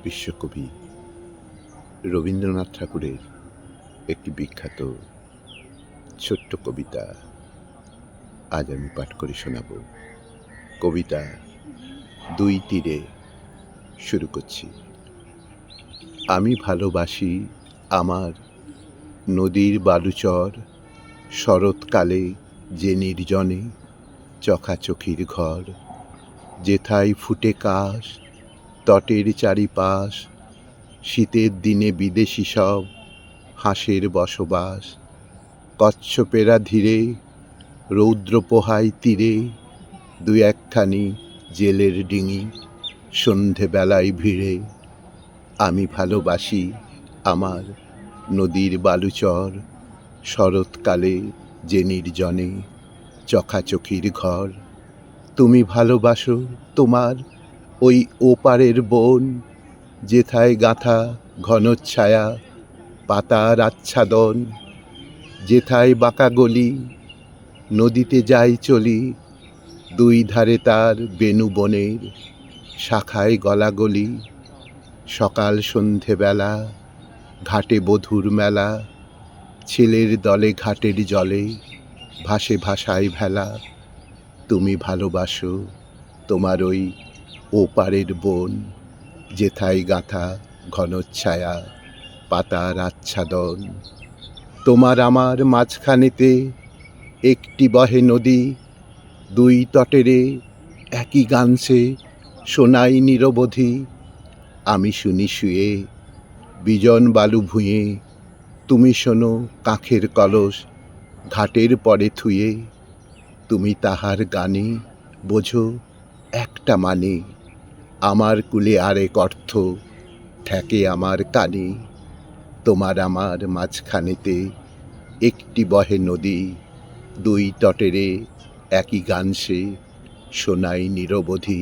বিশ্বকবি রবীন্দ্রনাথ ঠাকুরের একটি বিখ্যাত ছোট্ট কবিতা আজ আমি পাঠ করে শোনাব। কবিতা দুই তীরে শুরু করছি। আমি ভালোবাসি আমার নদীর বালুচর, শরৎকালে যে নির্জনে চখাচখির ঘর, যেথায় ফুটে কাশ তটের চারিপাশ, শীতের দিনে বিদেশি সব হাঁসের বসবাস, কচ্ছপেরা ধীরে রৌদ্র পোহায় তীরে, দু একখানি জেলের ডিঙি সন্ধেবেলায় ভিড়ে। আমি ভালোবাসি আমার নদীর বালুচর, শরৎকালে যে নির্জনে চখাচখির ঘর। তুমি ভালোবাসো তোমার ওই ওপারের বন, যেথায় গাঁথা ঘনচ্ছায়া পাতার আচ্ছাদন, যেথায় বাঁকা গলি নদীতে যাই চলি, দুই ধারে তার বেনু বনের শাখায় গলাগলি। সকাল সন্ধেবেলা ঘাটে বধুর মেলা, ছেলের দলে ঘাটের জলে ভাসে ভাসায় ভেলা। তুমি ভালোবাসো তোমার ওই ওপারের বন, যেথায় গাঁথা ঘনচ্ছায়া পাতার আচ্ছাদন। তোমার আমার মাঝখানেতে একটি বহে নদী, দুই তটেরে একই গান সে শোনাই নিরবধি। আমি শুনি শুয়ে বিজন বালু ভুঁয়ে, তুমি শোনো কাঠের কলস ঘাটের পরে থুয়ে। তুমি তাহার গানে বোঝো একটা মানে, আমার কুলে আরেক অর্থ ঠেকে আমার কানে। তোমার আমার মাঝখানেতে একটি বহে নদী, দুই তটেরে একই গান সে শোনাই নিরবধি।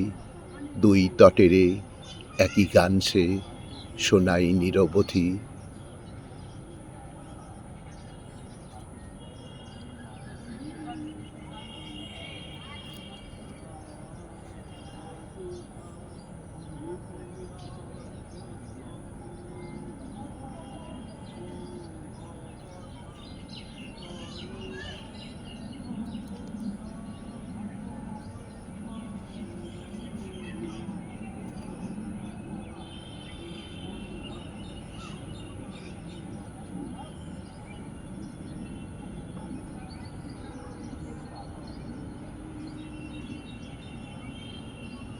দুই তটেরে একই গান সে শোনাই নিরবধি।